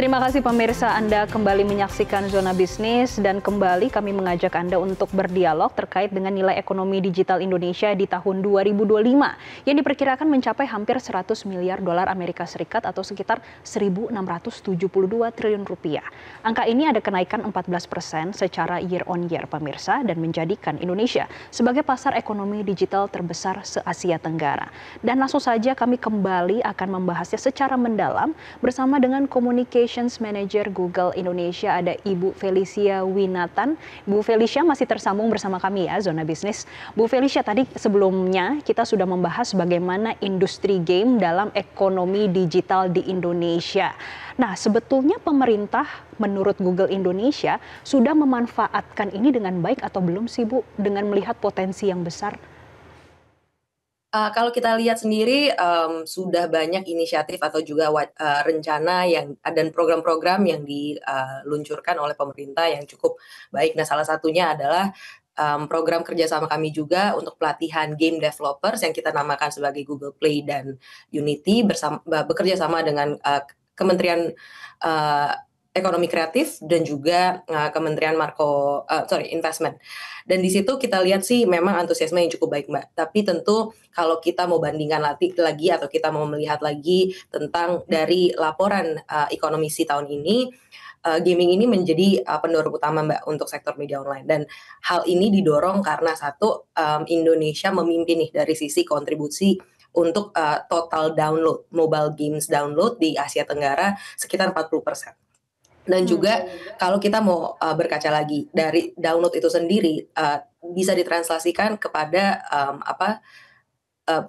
Terima kasih pemirsa, Anda kembali menyaksikan Zona Bisnis dan kembali kami mengajak Anda untuk berdialog terkait dengan nilai ekonomi digital Indonesia di tahun 2025 yang diperkirakan mencapai hampir 100 miliar dolar Amerika Serikat atau sekitar 1.672 triliun rupiah. Angka ini ada kenaikan 14% secara year on year pemirsa dan menjadikan Indonesia sebagai pasar ekonomi digital terbesar se-Asia Tenggara. Dan langsung saja kami kembali akan membahasnya secara mendalam bersama dengan Communications Manager Google Indonesia, ada Ibu Felicia Winatan. Bu Felicia masih tersambung bersama kami ya, Zona Bisnis. Bu Felicia, tadi sebelumnya kita sudah membahas bagaimana industri game dalam ekonomi digital di Indonesia. Nah, sebetulnya pemerintah menurut Google Indonesia sudah memanfaatkan ini dengan baik atau belum sih Bu, dengan melihat potensi yang besar? Kalau kita lihat sendiri, sudah banyak inisiatif atau juga rencana dan program-program yang diluncurkan oleh pemerintah yang cukup baik. Nah, salah satunya adalah, program kerjasama kami juga untuk pelatihan game developers yang kita namakan sebagai Google Play dan Unity bekerja sama dengan, Kementerian, eee, Ekonomi Kreatif dan juga, Kementerian Investment. Dan di situ kita lihat sih memang antusiasme yang cukup baik, Mbak. Tapi tentu kalau kita mau bandingkan lagi atau kita mau melihat lagi tentang dari laporan, ekonomi tahun ini, gaming ini menjadi, pendorong utama, Mbak, untuk sektor media online. Dan hal ini didorong karena satu, Indonesia memimpin nih dari sisi kontribusi untuk, total download, mobile games download di Asia Tenggara sekitar 40%. Dan juga kalau kita mau, berkaca lagi dari download itu sendiri, bisa ditranslasikan kepada,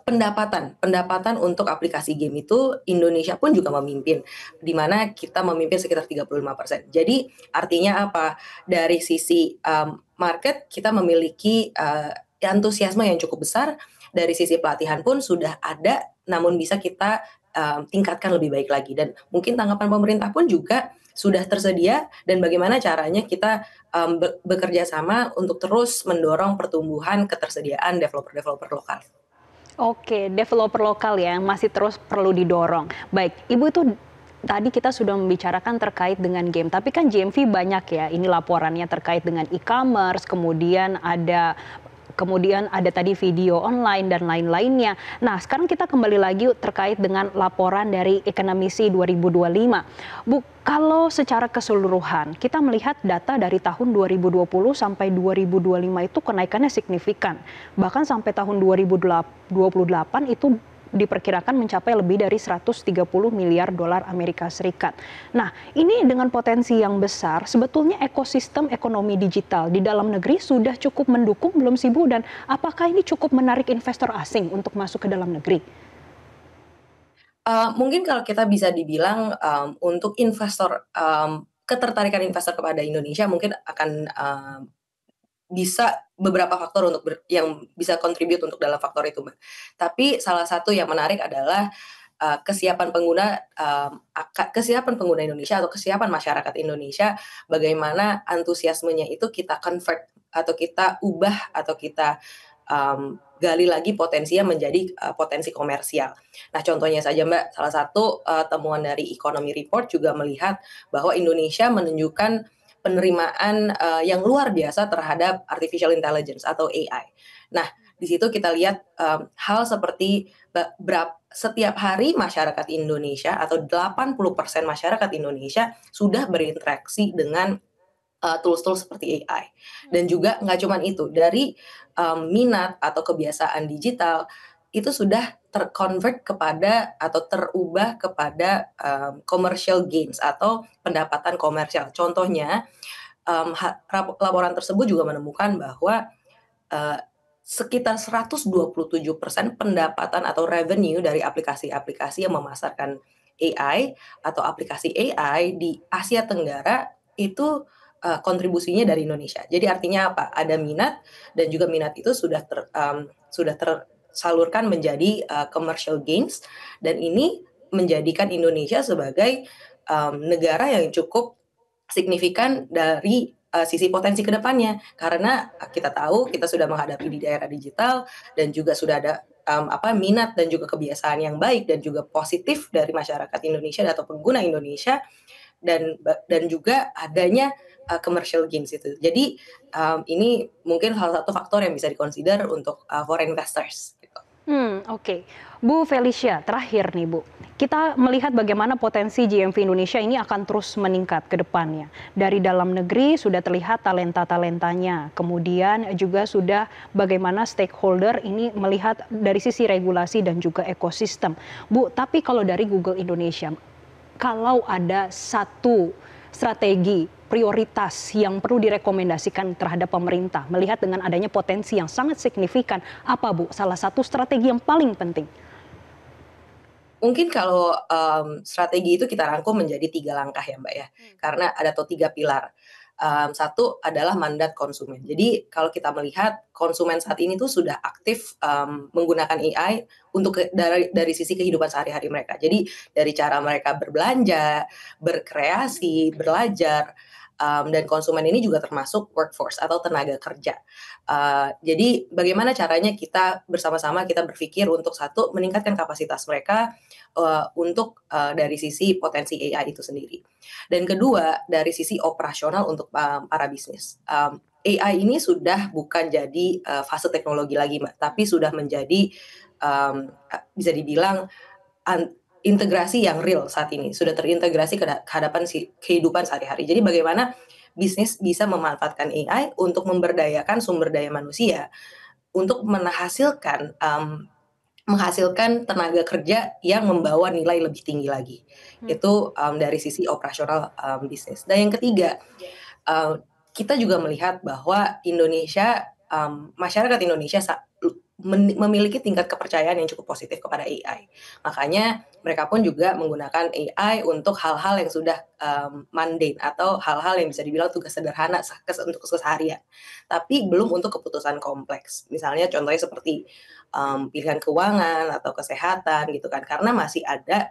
pendapatan untuk aplikasi game itu Indonesia pun juga memimpin, di mana kita memimpin sekitar 35%. Jadi artinya apa? Dari sisi, market kita memiliki, antusiasme yang cukup besar, dari sisi pelatihan pun sudah ada, namun bisa kita, tingkatkan lebih baik lagi. Dan mungkin tanggapan pemerintah pun juga sudah tersedia dan bagaimana caranya kita, bekerja sama untuk terus mendorong pertumbuhan ketersediaan developer-developer lokal. Oke, developer lokal ya, yang masih terus perlu didorong. Baik, Ibu itu tadi kita sudah membicarakan terkait dengan game, tapi kan GMV banyak ya, ini laporannya terkait dengan e-commerce, kemudian ada tadi video online dan lain-lainnya. Nah, sekarang kita kembali lagi terkait dengan laporan dari Ekonomisi 2025. Bu, kalau secara keseluruhan kita melihat data dari tahun 2020 sampai 2025 itu kenaikannya signifikan. Bahkan sampai tahun 2028 itu diperkirakan mencapai lebih dari 130 miliar dolar Amerika Serikat. Nah, ini dengan potensi yang besar, sebetulnya ekosistem ekonomi digital di dalam negeri sudah cukup mendukung belum sih Bu? Dan apakah ini cukup menarik investor asing untuk masuk ke dalam negeri? Mungkin kalau kita bisa dibilang, untuk ketertarikan investor kepada Indonesia mungkin akan, bisa beberapa faktor yang bisa contribute untuk dalam faktor itu, Mbak. Tapi salah satu yang menarik adalah, kesiapan pengguna Indonesia atau kesiapan masyarakat Indonesia, bagaimana antusiasmenya itu kita convert atau kita ubah atau kita, gali lagi potensinya menjadi, potensi komersial. Nah, contohnya saja, Mbak, salah satu, temuan dari Economy Report juga melihat bahwa Indonesia menunjukkan penerimaan, yang luar biasa terhadap artificial intelligence atau AI. Nah, di situ kita lihat, hal seperti setiap hari masyarakat Indonesia atau 80% masyarakat Indonesia sudah berinteraksi dengan, tools-tools seperti AI. Dan juga nggak cuman itu, dari, minat atau kebiasaan digital, itu sudah kepada atau terubah kepada, commercial gains atau pendapatan komersial. Contohnya, laporan tersebut juga menemukan bahwa, eee, sekitar 127% pendapatan atau revenue dari aplikasi-aplikasi yang memasarkan AI atau aplikasi AI di Asia Tenggara itu, kontribusinya dari Indonesia. Jadi artinya apa? Ada minat dan juga minat itu sudah tersalurkan menjadi, commercial gains dan ini menjadikan Indonesia sebagai, negara yang cukup signifikan dari, sisi potensi ke depannya. Karena, kita tahu kita sudah menghadapi di daerah digital dan juga sudah ada, minat dan juga kebiasaan yang baik dan juga positif dari masyarakat Indonesia atau pengguna Indonesia, dan juga adanya commercial gains itu. Jadi ini mungkin salah satu faktor yang bisa dikonsider untuk foreign investors gitu. Oke. Bu Felicia, terakhir nih Bu, kita melihat bagaimana potensi GMV Indonesia ini akan terus meningkat ke depannya. Dari dalam negeri sudah terlihat talenta-talentanya, kemudian juga sudah bagaimana stakeholder ini melihat dari sisi regulasi dan juga ekosistem. Bu, tapi kalau dari Google Indonesia, kalau ada satu strategi prioritas yang perlu direkomendasikan terhadap pemerintah melihat dengan adanya potensi yang sangat signifikan, apa Bu salah satu strategi yang paling penting? Mungkin kalau strategi itu kita rangkum menjadi 3 langkah ya Mbak ya, karena ada 3 pilar. Satu adalah mandat konsumen. Jadi kalau kita melihat konsumen saat ini tuh sudah aktif menggunakan AI untuk dari sisi kehidupan sehari-hari mereka. Jadi dari cara mereka berbelanja, berkreasi, belajar, dan konsumen ini juga termasuk workforce atau tenaga kerja. Jadi bagaimana caranya kita bersama-sama kita berpikir untuk satu meningkatkan kapasitas mereka untuk dari sisi potensi AI itu sendiri. Dan kedua dari sisi operasional untuk para bisnis. AI ini sudah bukan jadi fase teknologi lagi Mbak, tapi sudah menjadi bisa dibilang integrasi yang real saat ini, sudah terintegrasi ke hadapan kehidupan sehari-hari. Jadi bagaimana bisnis bisa memanfaatkan AI untuk memberdayakan sumber daya manusia, untuk menghasilkan tenaga kerja yang membawa nilai lebih tinggi lagi. Itu dari sisi operasional bisnis. Dan yang ketiga, kita juga melihat bahwa masyarakat Indonesia memiliki tingkat kepercayaan yang cukup positif kepada AI. Makanya mereka pun juga menggunakan AI untuk hal-hal yang sudah mundane atau hal-hal yang bisa dibilang tugas sederhana untuk keseharian. Tapi belum untuk keputusan kompleks. Misalnya contohnya seperti pilihan keuangan atau kesehatan gitu kan. Karena masih ada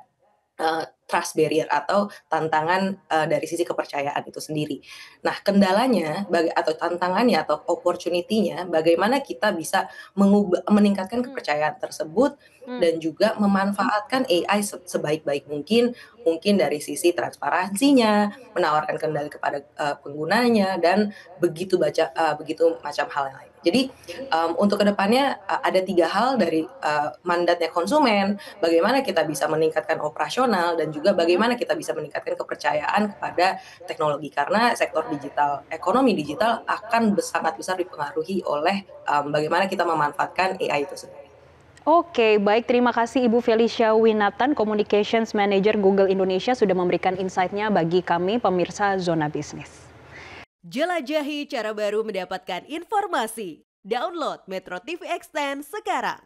trust barrier atau tantangan dari sisi kepercayaan itu sendiri. Nah, kendalanya atau tantangannya atau opportunity-nya bagaimana kita bisa meningkatkan kepercayaan tersebut dan juga memanfaatkan AI sebaik-baik mungkin dari sisi transparansinya, menawarkan kendali kepada penggunanya dan begitu macam hal yang lain. Jadi untuk kedepannya ada 3 hal dari mandatnya konsumen, bagaimana kita bisa meningkatkan operasional dan juga bagaimana kita bisa meningkatkan kepercayaan kepada teknologi karena sektor digital, ekonomi digital akan sangat besar dipengaruhi oleh bagaimana kita memanfaatkan AI itu sendiri. Oke, baik. Terima kasih Ibu Felicia Winatan, Communications Manager Google Indonesia sudah memberikan insight-nya bagi kami pemirsa Zona Bisnis. Jelajahi cara baru mendapatkan informasi. Download Metro TV Extend sekarang.